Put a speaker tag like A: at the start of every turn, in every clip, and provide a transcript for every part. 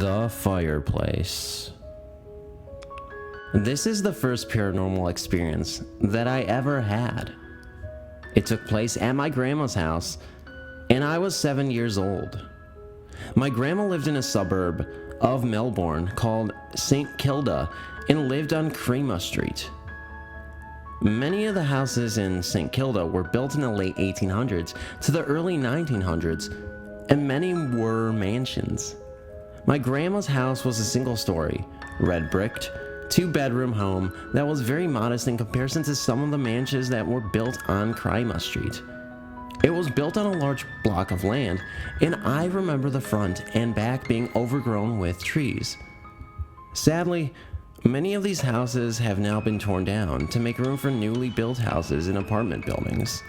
A: The fireplace. This is the first paranormal experience that I ever had. It took place at my grandma's house, and I was 7 years old. My grandma lived in a suburb of Melbourne called St. Kilda and lived on Crema Street. Many of the houses in St. Kilda were built in the late 1800s to the early 1900s, and many were mansions. My grandma's house was a single-story, red-bricked, two-bedroom home that was very modest in comparison to some of the mansions that were built on Crema Street. It was built on a large block of land, and I remember the front and back being overgrown with trees. Sadly, many of these houses have now been torn down to make room for newly built houses and apartment buildings.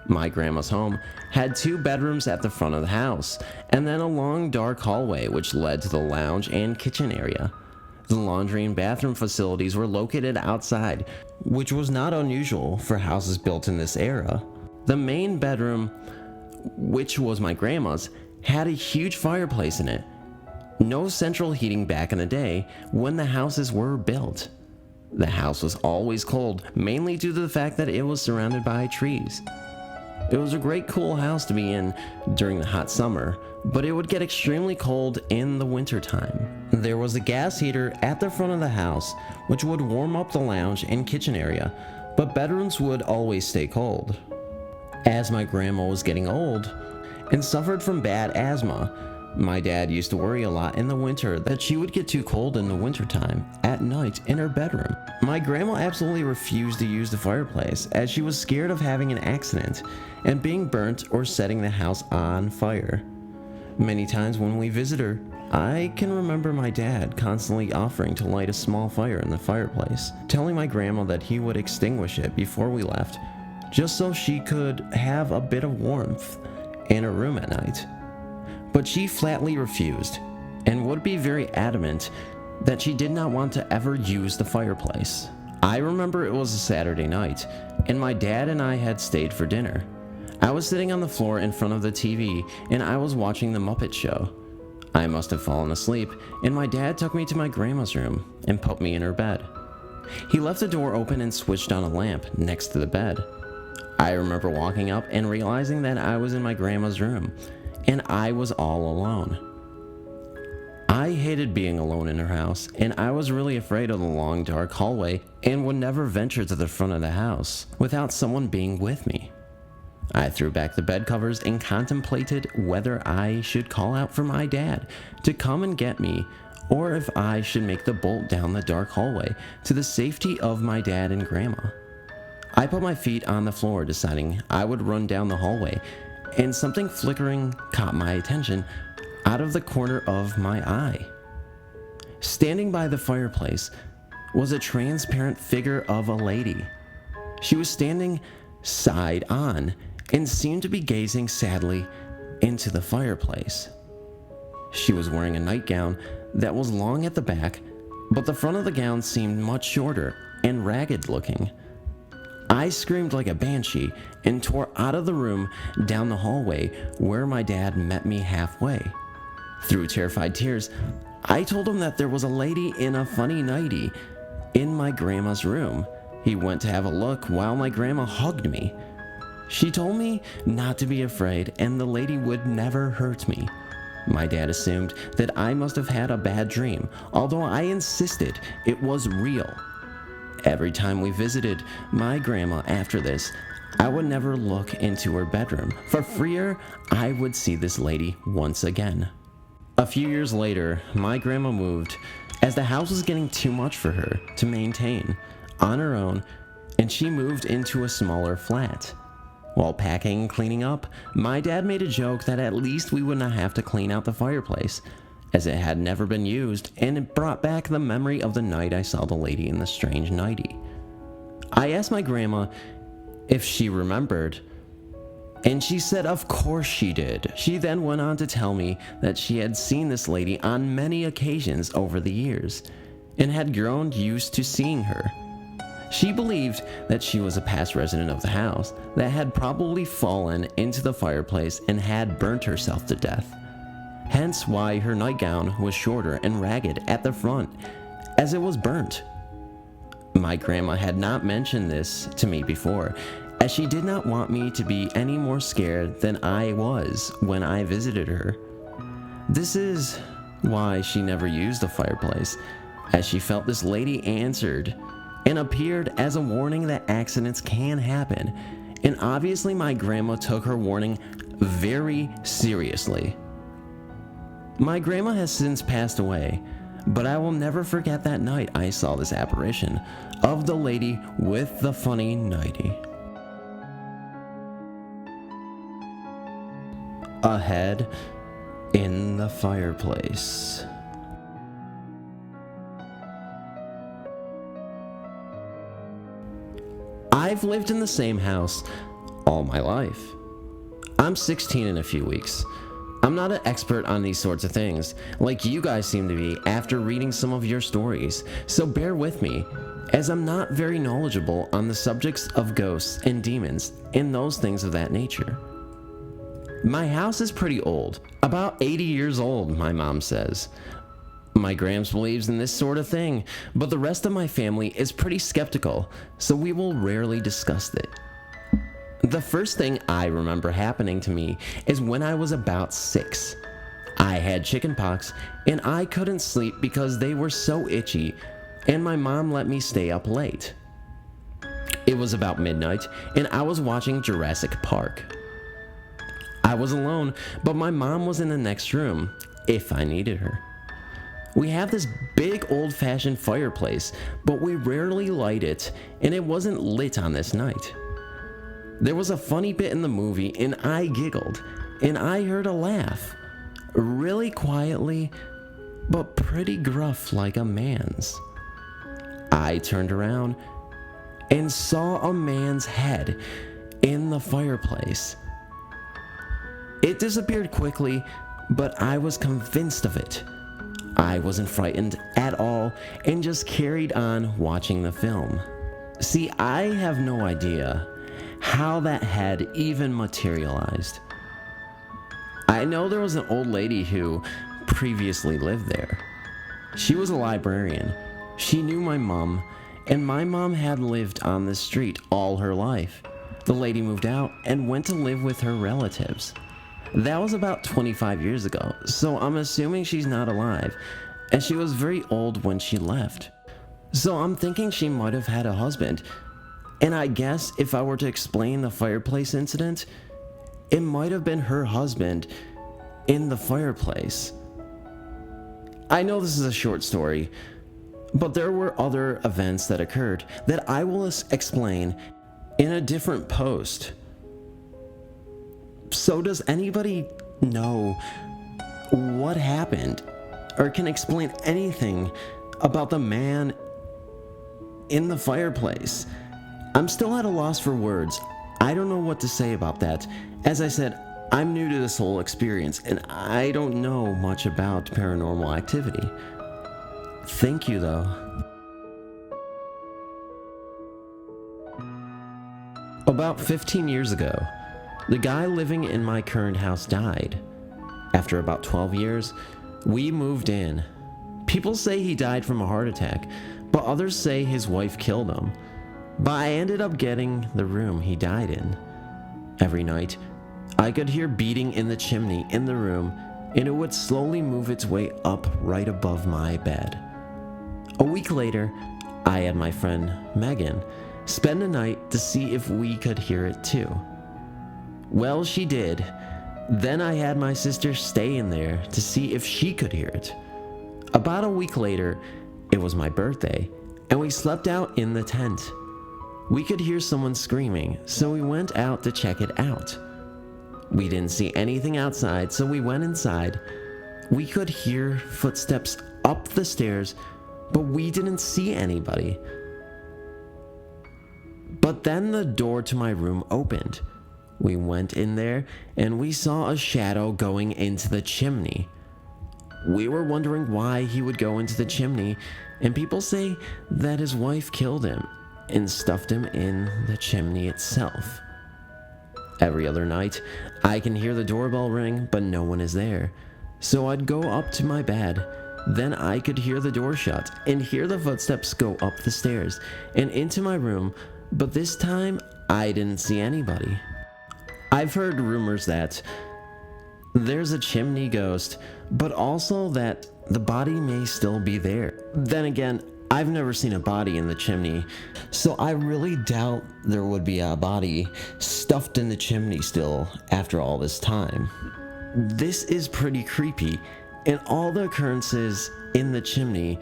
A: My grandma's home had 2 bedrooms at the front of the house, and then a long dark hallway which led to the lounge and kitchen area. The laundry and bathroom facilities were located outside, which was not unusual for houses built in this era. The main bedroom, which was my grandma's, had a huge fireplace in it. No central heating back in the day when the houses were built. The house was always cold, mainly due to the fact that it was surrounded by trees. It was a great cool house to be in during the hot summer, but it would get extremely cold in the winter time. There was a gas heater at the front of the house, which would warm up the lounge and kitchen area, but bedrooms would always stay cold. As my grandma was getting old and suffered from bad asthma, my dad used to worry a lot in the winter that she would get too cold in the wintertime at night in her bedroom. My grandma absolutely refused to use the fireplace as she was scared of having an accident and being burnt or setting the house on fire. Many times when we visit her, I can remember my dad constantly offering to light a small fire in the fireplace, telling my grandma that he would extinguish it before we left, just so she could have a bit of warmth in her room at night. But she flatly refused and would be very adamant that she did not want to ever use the fireplace. I remember it was a Saturday night, and my dad and I had stayed for dinner. I was sitting on the floor in front of the TV, and I was watching The Muppet Show. I must have fallen asleep, and my dad took me to my grandma's room and put me in her bed. He left the door open and switched on a lamp next to the bed. I remember walking up and realizing that I was in my grandma's room, and I was all alone. I hated being alone in her house, and I was really afraid of the long dark hallway and would never venture to the front of the house without someone being with me. I threw back the bed covers and contemplated whether I should call out for my dad to come and get me, or if I should make the bolt down the dark hallway to the safety of my dad and grandma. I put my feet on the floor, deciding I would run down the hallway, and something flickering caught my attention out of the corner of my eye. Standing by the fireplace was a transparent figure of a lady. She was standing side on and seemed to be gazing sadly into the fireplace. She was wearing a nightgown that was long at the back, but the front of the gown seemed much shorter and ragged looking. I screamed like a banshee and tore out of the room down the hallway where my dad met me halfway. Through terrified tears, I told him that there was a lady in a funny nightie in my grandma's room. He went to have a look while my grandma hugged me. She told me not to be afraid and the lady would never hurt me. My dad assumed that I must have had a bad dream, although I insisted it was real. Every time we visited my grandma after this, I would never look into her bedroom, for fear I would see this lady once again. A few years later, my grandma moved, as the house was getting too much for her to maintain on her own, and she moved into a smaller flat. While packing and cleaning up, my dad made a joke that at least we would not have to clean out the fireplace, as it had never been used, and it brought back the memory of the night I saw the lady in the strange nightie. I asked my grandma if she remembered, and she said of course she did. She then went on to tell me that she had seen this lady on many occasions over the years, and had grown used to seeing her. She believed that she was a past resident of the house that had probably fallen into the fireplace and had burnt herself to death. hence why her nightgown was shorter and ragged at the front, as it was burnt. My grandma had not mentioned this to me before, as she did not want me to be any more scared than I was when I visited her. This is why she never used a fireplace, as she felt this lady answered and appeared as a warning that accidents can happen, and obviously my grandma took her warning very seriously. My grandma has since passed away, but I will never forget that night I saw this apparition of the lady with the funny nightie. A head in the fireplace. I've lived in the same house all my life. I'm 16 in a few weeks. I'm not an expert on these sorts of things, like you guys seem to be after reading some of your stories, so bear with me, as I'm not very knowledgeable on the subjects of ghosts and demons and those things of that nature. My house is pretty old, about 80 years old, my mom says. My Grams believes in this sort of thing, but the rest of my family is pretty skeptical, so we will rarely discuss it. The first thing I remember happening to me is when I was about 6. I had chickenpox and I couldn't sleep because they were so itchy, and my mom let me stay up late. It was about midnight and I was watching Jurassic Park. I was alone, but my mom was in the next room if I needed her. We have this big old-fashioned fireplace, but we rarely light it, and it wasn't lit on this night. There was a funny bit in the movie, and I giggled, and I heard a laugh, really quietly, but pretty gruff like a man's. I turned around and saw a man's head in the fireplace. It disappeared quickly, but I was convinced of it. I wasn't frightened at all and just carried on watching the film. See, I have no idea how that head even materialized. I know there was an old lady who previously lived there. She was a librarian. She knew my mom, and my mom had lived on the street all her life. The lady moved out and went to live with her relatives. That was about 25 years ago, so I'm assuming she's not alive, and she was very old when she left. So I'm thinking she might have had a husband, and I guess if I were to explain the fireplace incident, it might have been her husband in the fireplace. I know this is a short story, but there were other events that occurred that I will explain in a different post. So does anybody know what happened or can explain anything about the man in the fireplace? I'm still at a loss for words. I don't know what to say about that. As I said, I'm new to this whole experience and I don't know much about paranormal activity. Thank you though. About 15 years ago, the guy living in my current house died. After about 12 years, we moved in. People say he died from a heart attack, but others say his wife killed him. But I ended up getting the room he died in. Every night, I could hear beating in the chimney in the room, and it would slowly move its way up right above my bed. A week later, I had my friend Megan spend the night to see if we could hear it too. Well, she did. Then I had my sister stay in there to see if she could hear it. About a week later, it was my birthday, and we slept out in the tent. We could hear someone screaming, so we went out to check it out. We didn't see anything outside, so we went inside. We could hear footsteps up the stairs, but we didn't see anybody. But then the door to my room opened. We went in there and we saw a shadow going into the chimney. We were wondering why he would go into the chimney, and people say that his wife killed him and stuffed him in the chimney itself. Every other night, I can hear the doorbell ring, but no one is there. So I'd go up to my bed. Then I could hear the door shut and hear the footsteps go up the stairs and into my room, but this time I didn't see anybody. I've heard rumors that there's a chimney ghost, but also that the body may still be there. Then again, I've never seen a body in the chimney, so I really doubt there would be a body stuffed in the chimney still after all this time. This is pretty creepy, and all the occurrences in the chimney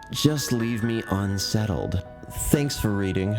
A: just leave me unsettled. Thanks for reading.